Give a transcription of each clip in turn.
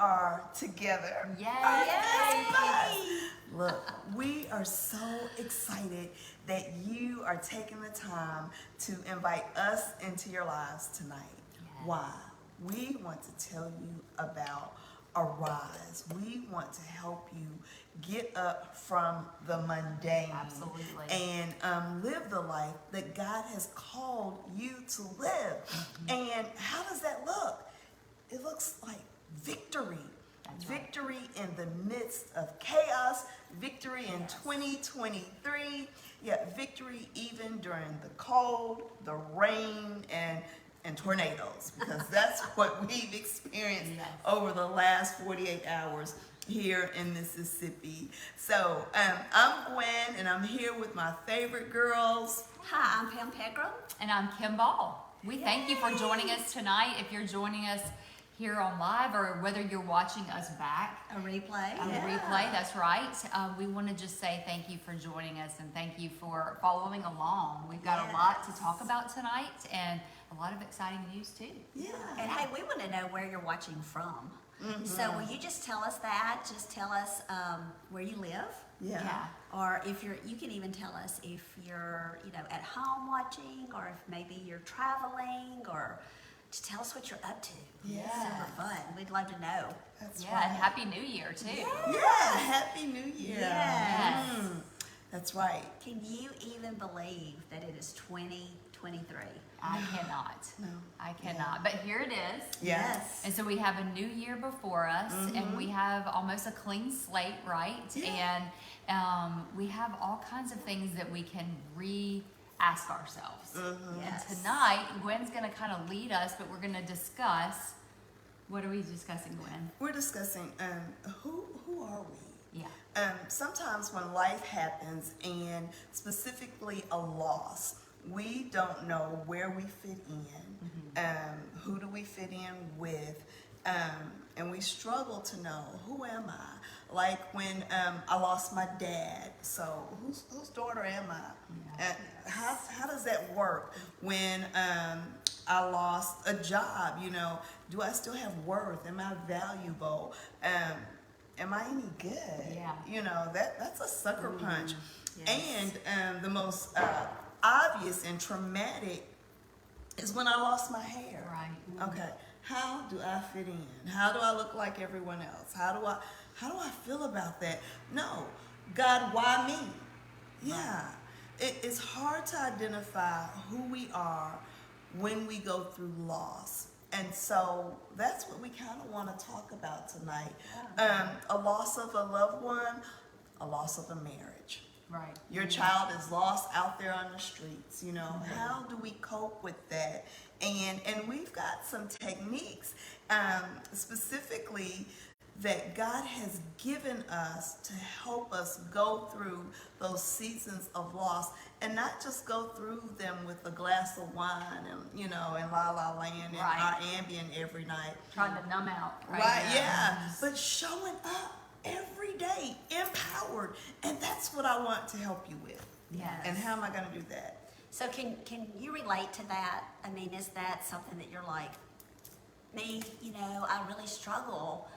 are together. Yay! Look, we are so excited that you are taking the time to invite us into your lives tonight. Yes. Why? We want to tell you about Arise. We want to help you get up from the mundane. Absolutely. And live the life that God has called you to live. And how does that look? It looks like victory. That's right. Victory in the midst of chaos, victory in 2023, victory even during the cold, the rain, and tornadoes, because that's what we've experienced over the last 48 hours here in Mississippi. So I'm Gwen, and I'm here with my favorite girls. Hi, I'm Pam Pegram. And I'm Kim Ball. We thank you for joining us tonight. If you're joining us here on live or whether you're watching us back. A replay. Replay, that's right. We want to just say thank you for joining us and thank you for following along. We've got a lot to talk about tonight and a lot of exciting news too. Yeah. And hey, we want to know where you're watching from. So will you just tell us that? Just tell us where you live. Yeah. Or if you can even tell us if you're, at home watching, or if maybe you're traveling, or just tell us what you're up to. Yeah. Super fun. We'd love to know. That's Yeah, right. and Happy New Year too. Yeah, Happy New Year. Yes. That's right. Can you even believe that it is 2023? I cannot. No. I cannot. But here it is. Yes. And so we have a new year before us, and we have almost a clean slate, right? Yeah. And we have all kinds of things that we can ask ourselves. Yes. And tonight, Gwen's going to kind of lead us, but we're going to discuss. What are we discussing, Gwen? We're discussing who are we? Yeah. Sometimes when life happens, and specifically a loss, we don't know where we fit in. Who do we fit in with? And we struggle to know, who am I? Like when I lost my dad, so whose daughter am I? How does that work? When I lost a job, do I still have worth? Am I valuable? Am I any good? Yeah. That's a sucker punch. Yes. And the most obvious and traumatic is when I lost my hair. Right. Okay. How do I fit in? How do I look like everyone else? How do I feel about that? No. God, why me? Yeah. It's hard to identify who we are when we go through loss. And so that's what we kind of want to talk about tonight. A loss of a loved one, a loss of a marriage. Right. Your child is lost out there on the streets, How do we cope with that? And we've got some techniques specifically that God has given us to help us go through those seasons of loss, and not just go through them with a glass of wine and in La La Land and our Ambien every night. Trying to numb out. Right, yeah. But showing up every day empowered, and that's what I want to help you with. Yes. And how am I going to do that? So can you relate to that? I mean, is that something that you're like, me, I really struggle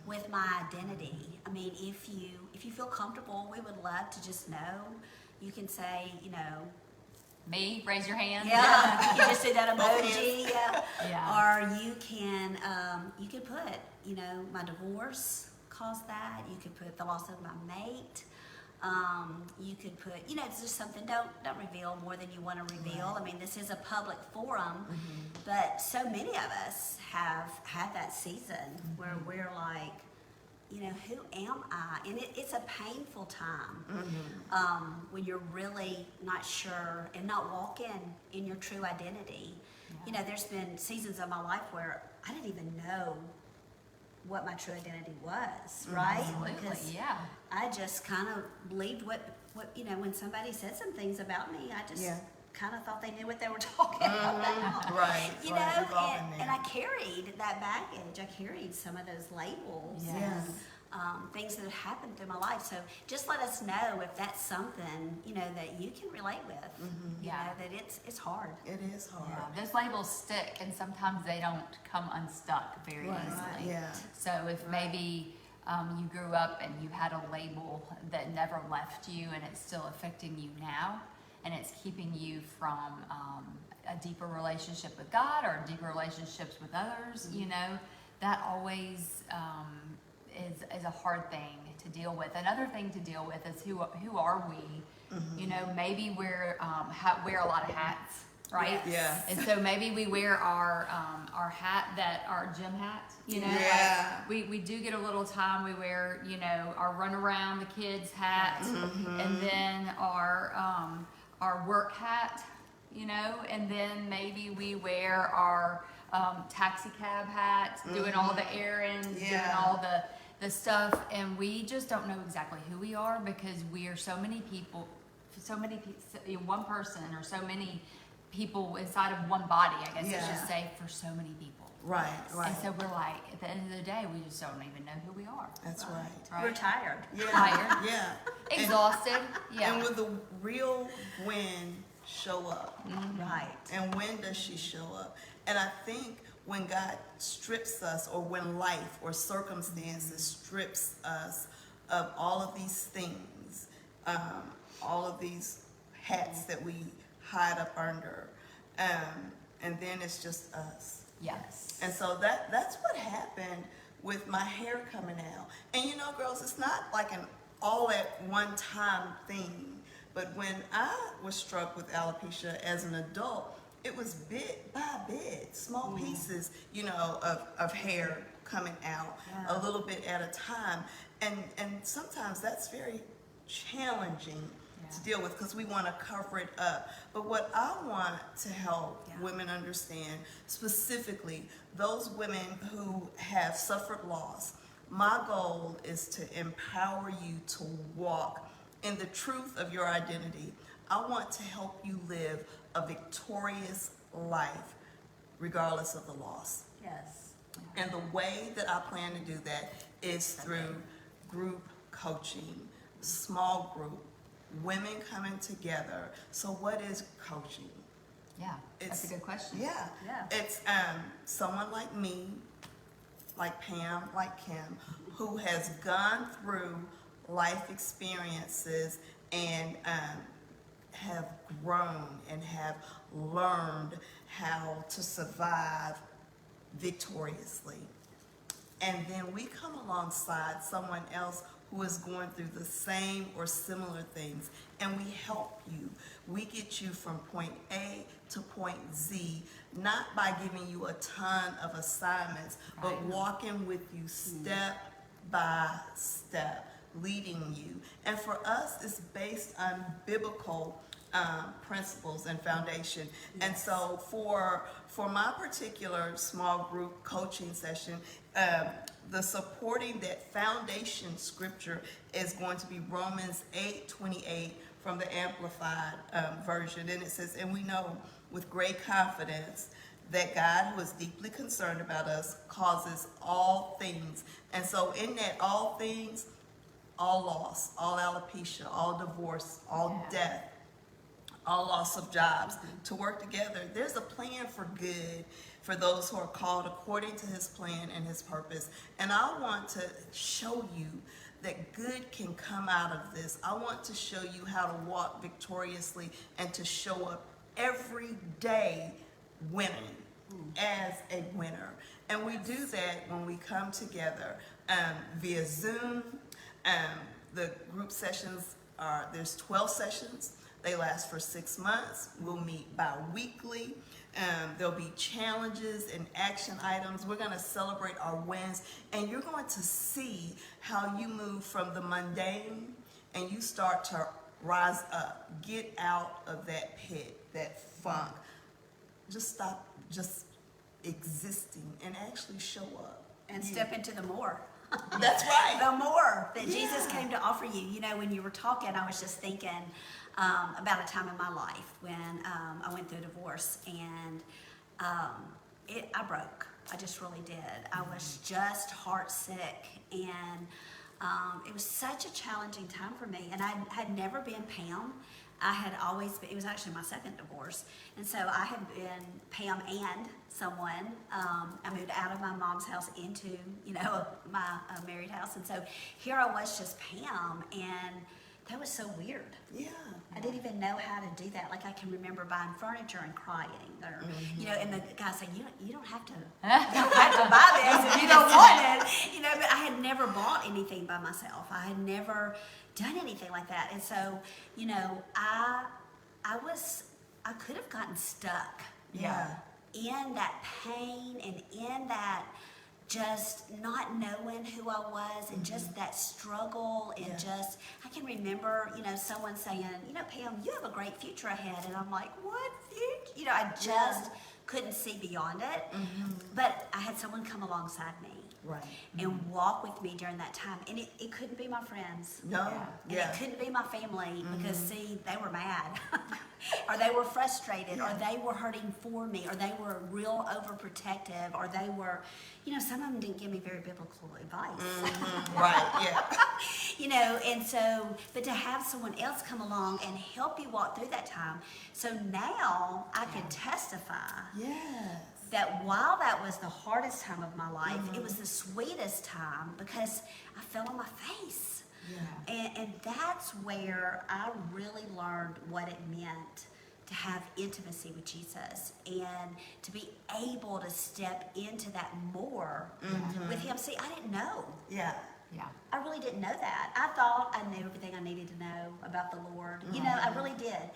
with my identity. I mean, if you feel comfortable, we would love to just know. You can say, Me? Raise your hand. yeah, you can just do that Both emoji, Yeah. Or you can put, my divorce caused that. You could put the loss of my mate. You could put, it's just something, don't reveal more than you want to reveal. I mean, this is a public forum, but so many of us have had that season where we're like, who am I? And it's a painful time when you're really not sure and not walking in your true identity. There's been seasons of my life where I didn't even know what my true identity was, right? Absolutely, Because yeah. I just kind of believed what when somebody said some things about me, I just kind of thought they knew what they were talking about. Right. You right. We've all know, been and there. I carried that baggage. I carried some of those labels. Yes. things that have happened through my life. So just let us know if that's something, you know, that you can relate with. You Yeah. know, that it's hard. It is hard. Yeah, those labels stick, and sometimes they don't come unstuck very Right. easily. Yeah. So if maybe you grew up and you had a label that never left you, and it's still affecting you now, and it's keeping you from a deeper relationship with God or deeper relationships with others, you know, that always is a hard thing to deal with. Another thing to deal with is who are we? You know, maybe we're wear a lot of hats, right? Yes. And so maybe we wear our hat, that our gym hat, you know. Yeah. Like we do get a little time. We wear, you know, our run around the kids hat, and then our work hat, you know, and then maybe we wear our taxi cab hat, doing all the errands, doing Yeah. all the stuff, and we just don't know exactly who we are because we are so many people, one person or so many people inside of one body, I guess I Yeah. should say, for so many people. Right, right. And so we're like, at the end of the day, we just don't even know who we are. That's right. Right? We're tired. Yeah. Tired. Yeah. Exhausted. Yeah. And will the real Gwen show up? Right. And when does she show up? And I think when God strips us, or when life or circumstances strips us of all of these things, all of these hats that we hide up under, and then it's just us. Yes. And so that's what happened with my hair coming out. And you know, girls, it's not like an all at one time thing. But when I was struck with alopecia as an adult, it was bit by bit, small pieces, you know, of hair coming out a little bit at a time. And sometimes that's very challenging to deal with because we want to cover it up. But what I want to help women understand, specifically those women who have suffered loss, my goal is to empower you to walk in the truth of your identity. I want to help you live a victorious life regardless of the loss. Yes. And the way that I plan to do that is through group coaching, small group, women coming together. So what is coaching? Yeah. That's a good question. Yeah. Yeah. It's someone like me, like Pam, like Kim, who has gone through life experiences and have grown and have learned how to survive victoriously. And then we come alongside someone else who is going through the same or similar things, and we help you. We get you from point A to point Z, not by giving you a ton of assignments, but Right. walking with you step by step, leading you. And for us, it's based on biblical principles and foundation. And so for my particular small group coaching session, the supporting that foundation scripture is going to be Romans 8:28 from the Amplified version. And it says, and we know with great confidence that God, who is deeply concerned about us, causes all things. And so in that all things, all loss, all alopecia, all divorce, all death, all loss of jobs, to work together. There's a plan for good for those who are called according to his plan and his purpose. And I want to show you that good can come out of this. I want to show you how to walk victoriously and to show up every day winning as a winner. And we do that when we come together via Zoom. The group sessions there's 12 sessions. They last for 6 months. We'll meet bi-weekly. There'll be challenges and action items. We're going to celebrate our wins, and you're going to see how you move from the mundane and you start to rise up. Get out of that pit, that funk. Just stop just existing and actually show up. And step into the more. That's right. The more that Jesus Yeah. came to offer you. You know, when you were talking, I was just thinking about a time in my life when I went through a divorce, and I broke. I just really did. I was just heart sick, and it was such a challenging time for me, and I had never been Pam. I had always been, it was actually my second divorce, and so I had been Pam and someone. I moved out of my mom's house into, my married house, and so here I was just Pam, and that was so weird. Yeah. I didn't even know how to do that. Like, I can remember buying furniture and crying, or and the guy saying, "You don't have to, you don't have to buy this if you don't want it." But I had never bought anything by myself. I had never done anything like that, and so I could have gotten stuck Yeah. in that pain and in that just not knowing who I was, and just that struggle, and I can remember, someone saying, "Pam, you have a great future ahead," and I'm like, "What future?" I just couldn't see beyond it. But I had someone come alongside me. Right. And walk with me during that time. And it couldn't be my friends. No. And it couldn't be my family, because, see, they were mad. Or they were frustrated, or they were hurting for me, or they were real overprotective, or they were, some of them didn't give me very biblical advice. Right, yeah. And so, but to have someone else come along and help you walk through that time. So now I can testify Yes. that while that was the hardest time of my life, it was the sweetest time, because I fell on my face. Yeah. And that's where I really learned what it meant to have intimacy with Jesus, and to be able to step into that more with him. See, I didn't know. Yeah. Yeah. I really didn't know that. I thought I knew everything I needed to know about the Lord. I really did.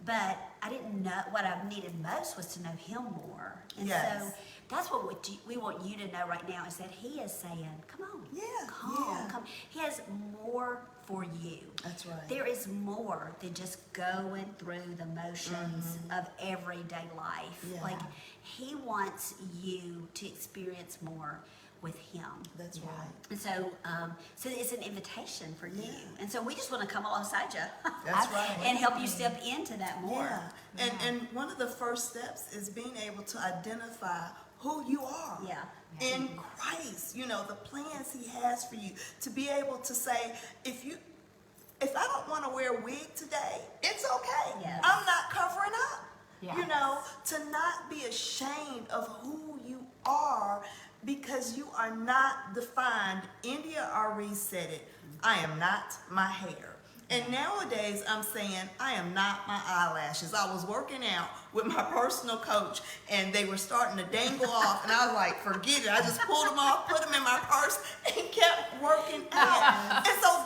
But I didn't know, what I needed most was to know him more. And Yes. so that's what we want you to know right now, is that he is saying, come on. Yeah, Come yeah. on, come. He has more for you. That's right. There is more than just going through the motions of everyday life. Yeah. Like, he wants you to experience more with him. That's right. And so, so it's an invitation for you. Yeah. And so we just want to come alongside you. That's right. And help you step into that more. Yeah. And one of the first steps is being able to identify who you are. Yeah. In Christ, the plans he has for you. To be able to say, if I don't want to wear a wig today, it's okay. Yes. I'm not covering up. Yeah. To not be ashamed of who you are, because you are not defined. India Ari said it, I am not my hair. And nowadays I'm saying, I am not my eyelashes. I was working out with my personal coach, and they were starting to dangle off, and I was like, forget it. I just pulled them off, put them in my purse, and kept working out. And so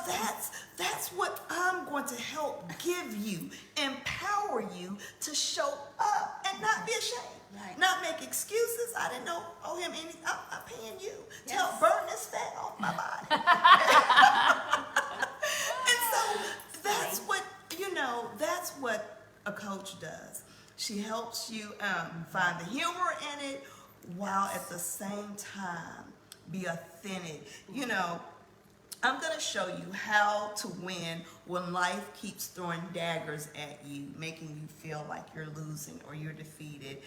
that's what I'm going to help give you, empower you to show up and not be ashamed. Right. Not make excuses. I didn't owe him anything. I'm paying you to Yes. help burn this fat off my body. And so that's that's what a coach does. She helps you find the humor in it, while at the same time be authentic. I'm going to show you how to win when life keeps throwing daggers at you, making you feel like you're losing or you're defeated.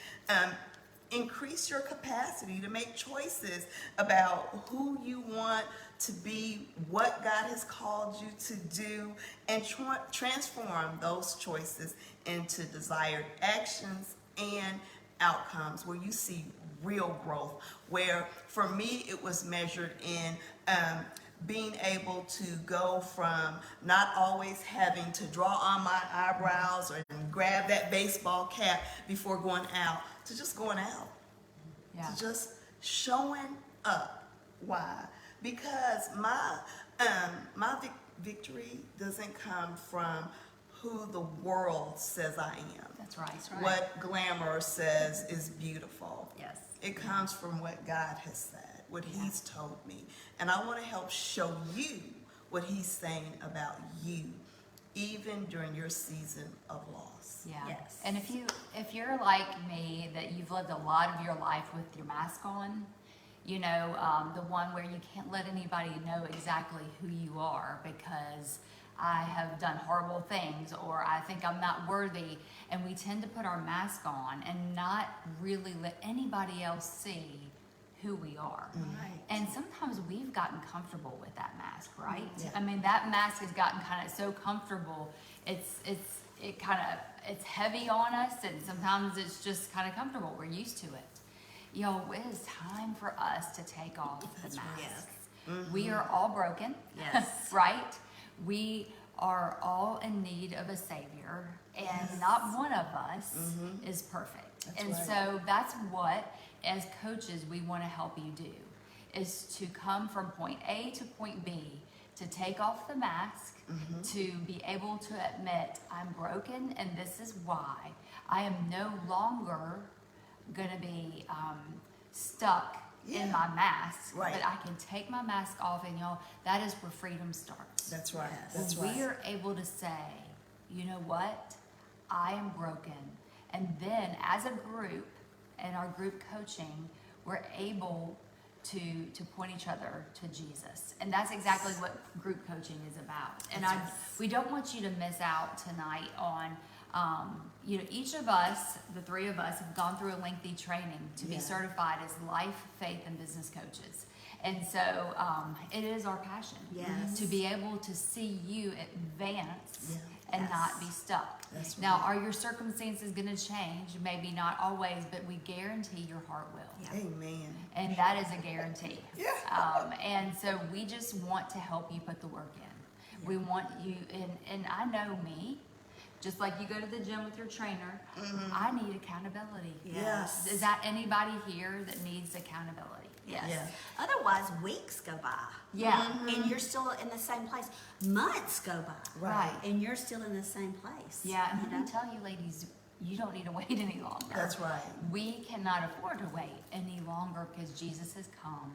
Increase your capacity to make choices about who you want to be, what God has called you to do, and transform those choices into desired actions and outcomes where you see real growth. Where for me, it was measured in being able to go from not always having to draw on my eyebrows or grab that baseball cap before going out, to just going out, to just showing up. Why? Because my victory doesn't come from who the world says I am. That's right. What glamour says is beautiful. Yes. It comes from what God has said, what he's told me. And I want to help show you what he's saying about you, even during your season of loss. Yeah. Yes. And if you're like me, that you've lived a lot of your life with your mask on, the one where you can't let anybody know exactly who you are because I have done horrible things, or I think I'm not worthy, and we tend to put our mask on and not really let anybody else see who we are. Right. And sometimes we've gotten comfortable with that mask, right? Yeah. I mean, that mask has gotten kind of so comfortable. It's heavy on us, and sometimes it's just kind of comfortable. We're used to it. Yo, it is time for us to take off the That's right. masks. Yes. We are all broken, Yes. right? We are all in need of a savior, and Yes. not one of us is perfect. That's and right. so that's what, as coaches, we want to help you do, is to come from point A to point B, to take off the mask, to be able to admit, I'm broken, and this is why. I am no longer going to be stuck Yeah. in my mask, Right. but I can take my mask off, and y'all, that is where freedom starts. That's right. Yes. That's When right. we are able to say, you know what, I am broken. And then as a group, in our group coaching, we're able to point each other to Jesus. And that's exactly what group coaching is about. And we don't want you to miss out tonight on, each of us, the three of us, have gone through a lengthy training to be Yeah. certified as life, faith, and business coaches. And so it is our passion Yes. to be able to see you advance Yeah. and Yes. not be stuck. That's Now, right. are your circumstances going to change? Maybe not always, but we guarantee your heart will. Yeah. Amen. And that is a guarantee. Yeah. And so we just want to help you put the work in. We want you, and I know me, just like you go to the gym with your trainer, I need accountability. Yes. Is that anybody here that needs accountability? Yes. Yeah. Otherwise, weeks go by. Yeah. And you're still in the same place. Months go by. Right. And you're still in the same place. Yeah, and you let know? me tell you, ladies, you don't need to wait any longer. That's right. We cannot afford to wait any longer because Jesus has come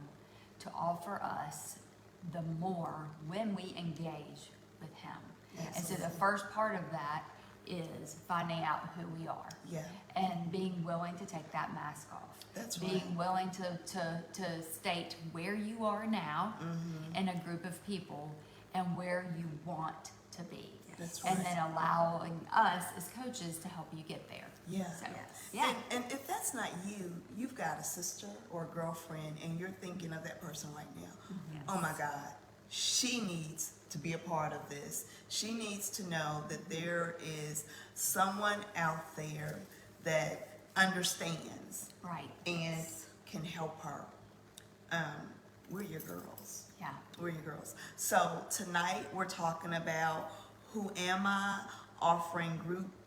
to offer us the more when we engage with Him. And so the first part of that is finding out who we are Yeah. and being willing to take that mask off. That's Being right. willing to state where you are now in a group of people and where you want to be. That's And right. then allowing us as coaches to help you get there. Yeah. So, Yes. yeah. And if that's not you, you've got a sister or a girlfriend and you're thinking of that person right now. Yes. Oh my God, she needs to be a part of this. She needs to know that there is someone out there that understands Right. and can help her. We're your girls. Yeah. We're your girls. So tonight we're talking about Who Am I? Offering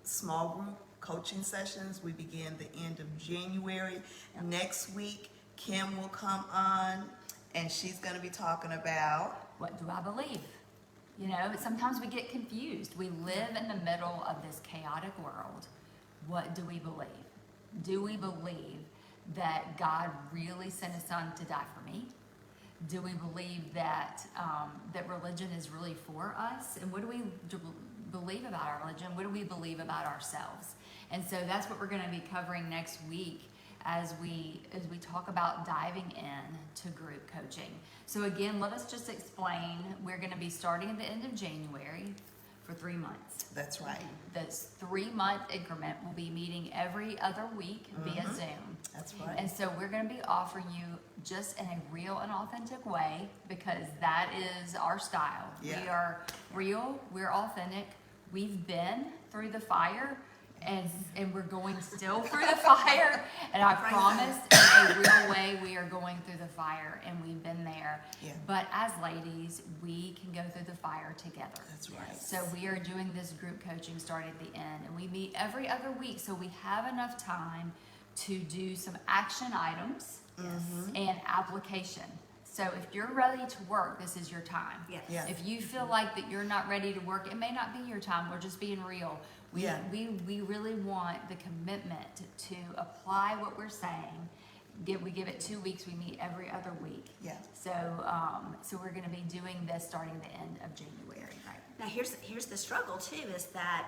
small group coaching sessions. We begin the end of January. Next week, Kim will come on and she's going to be talking about, What do I believe? You know, sometimes we get confused. We live in the middle of this chaotic world. What do we believe? Do we believe that God really sent His Son to die for me? Do we believe that that religion is really for us? And what do we believe about our religion? What do we believe about ourselves? And so that's what we're going to be covering next week as we talk about diving in to group coaching. So again, let us just explain. We're going to be starting at the end of January for 3 months. that's right. This 3-month increment will be meeting every other week via Zoom. That's right. And so we're going to be offering you just in a real and authentic way because that is our style. We Yeah. are real, we're authentic. We've been through the fire and we're going still through the fire. And I promise in a real way we are going through the fire and we've been there. Yeah. But as ladies, we can go through the fire together. That's right. So we are doing this group coaching starting at the end, and we meet every other week, so we have enough time to do some action items and application. So if you're ready to work, this is your time. Yes. Yeah. If you feel like that you're not ready to work, it may not be your time. We're just being real. Yeah. We really want the commitment to apply what we're saying. We give it 2 weeks. We meet every other week. Yeah. So so we're going to be doing this starting the end of January. Right. Now here's the struggle too, is that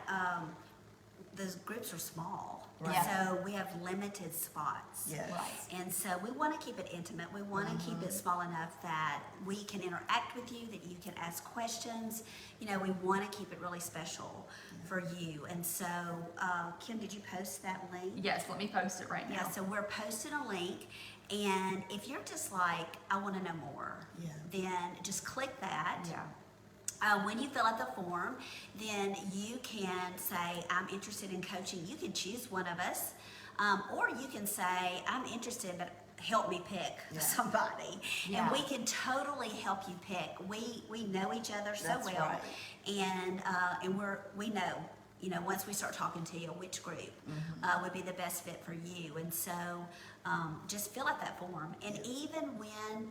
the groups are small. Right. Yeah. So we have limited spots. Yes. Right. And so we want to keep it intimate. We want to keep it small enough that we can interact with you, that you can ask questions. You know, we want to keep it really special for you. And so, Kim, did you post that link? Yes, let me post it right now. Yeah, so we're posting a link, And if you're just like, I want to know more, Yeah. then just click that. Yeah. When you fill out the form, then you can say, I'm interested in coaching. You can choose one of us. Or you can say, I'm interested, but help me pick Yeah. somebody. Yeah. And we can totally help you pick. We know each other so That's well. right. And we know, once we start talking to you, which group would be the best fit for you. And so just fill out that form. And even when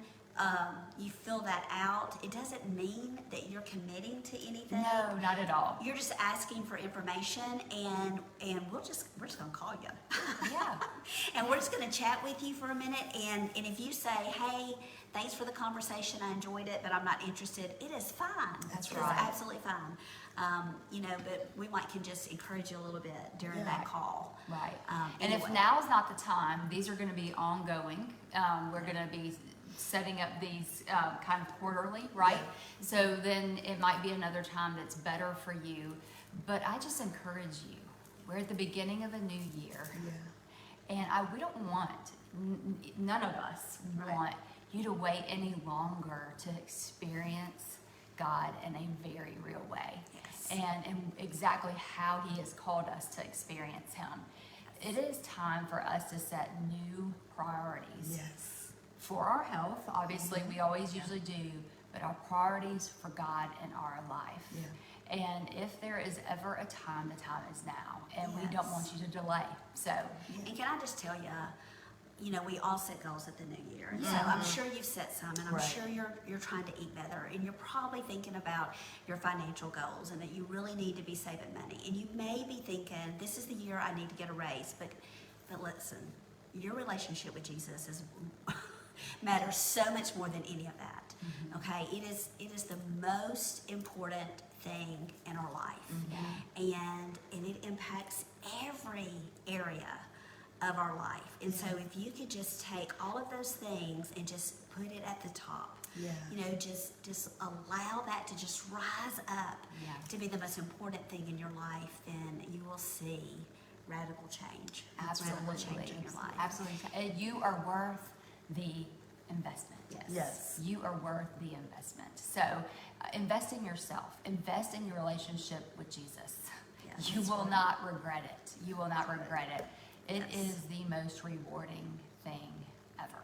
you fill that out, it doesn't mean that you're committing to anything. No, not at all. You're just asking for information, and we're just gonna call you. Yeah. And we're just gonna chat with you for a minute. And if you say, hey, thanks for the conversation, I enjoyed it, but I'm not interested, it is fine. That's It right. is absolutely fine. But we can just encourage you a little bit during Yeah. that call. Right. And if Anyway. now is not the time, these are going to be ongoing. We're going to be setting up these kind of quarterly, right? Yeah. So then it might be another time that's better for you. But I just encourage you. We're at the beginning of a new year. Yeah. And we don't want, none of us Right. want you to wait any longer to experience God in a very real way. Yes. And exactly how He has called us to experience Him. It is time for us to set new priorities Yes. for our health. Obviously, we always usually do, but our priorities for God in our life. Yeah. And if there is ever a time, the time is now. And we don't Yes. want you to delay. So, And can I just tell you, we all set goals at the new year. And so I'm sure you've set some, and I'm Right. sure you're trying to eat better, and you're probably thinking about your financial goals and that you really need to be saving money. And you may be thinking, this is the year I need to get a raise. But listen, your relationship with Jesus is matters so much more than any of that. Okay? It is the most important thing in our life. And it impacts every area of our life. And so if you could just take all of those things and just put it at the top, Yeah. just allow that to just rise up Yeah. to be the most important thing in your life, then you will see radical change. Radical change absolutely. in your life. Absolutely. And you are worth the investment. Yes. You are worth the investment. So invest in yourself. Invest in your relationship with Jesus. Yeah, You that's will right. not regret it. You will not regret it. It Yes. is the most rewarding thing ever.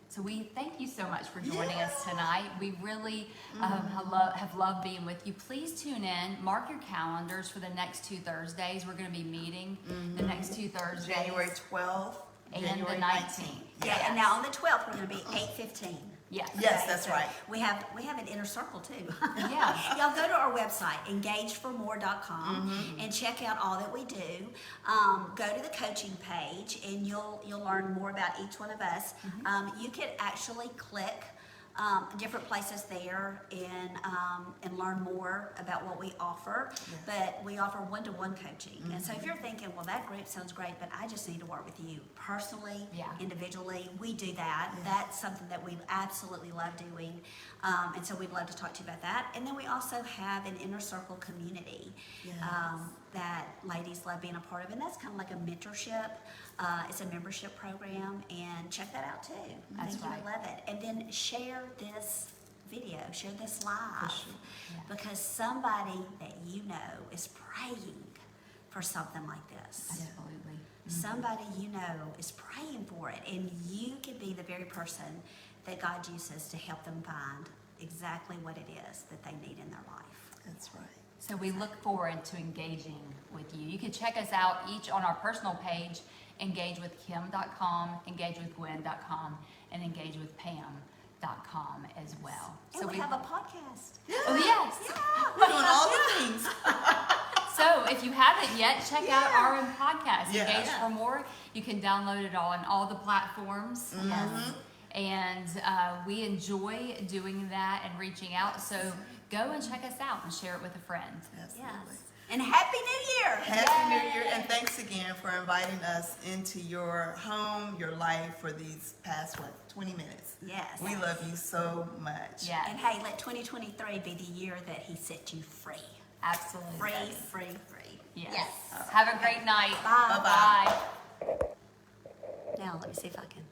So we thank you so much for joining us tonight. We really have loved being with you. Please tune in. Mark your calendars for the next 2 Thursdays. We're going to be meeting the next 2 Thursdays. January 12th. And January the 19th. Yeah, and now on the 12th, we're going to be 8:15. Yes. Yes, that's right. We have an inner circle too. Yeah. Y'all go to our website, engageformore.com, and check out all that we do. Go to the coaching page, and you'll learn more about each one of us. You can actually click different places there and learn more about what we offer. But we offer one-to-one coaching, and so if you're thinking, well, that group sounds great, but I just need to work with you personally, Yeah. individually, we do that. That's something that we absolutely love doing, and so we'd love to talk to you about that. And then we also have an inner circle community Yes. that ladies love being a part of, and that's kind of like a mentorship. It's a membership program, and check that out too. I That's think you would right. love it. And then share this video, share this live, sure. Yeah. because somebody that you know is praying for something like this. Absolutely. Somebody you know is praying for it, and you could be the very person that God uses to help them find exactly what it is that they need in their life. That's right. So we look forward to engaging with you. You can check us out each on our personal page, engagewithkim.com, engagewithgwen.com, and engagewithpam.com as well. And we have a podcast. Oh, yes. We're doing all the things. So if you haven't yet, check out our own podcast, Yeah. Engage for More. You can download it all on all the platforms. And we enjoy doing that and reaching out. So go and check us out and share it with a friend. Absolutely. Yes. And Happy New Year! Happy New Year, and thanks again for inviting us into your home, your life for these past, 20 minutes. Yes. We love you so much. Yes, And hey, let 2023 be the year that He set you free. absolutely. Free. Yes. Have a great night. Bye. Bye-bye. Now let me see if I can.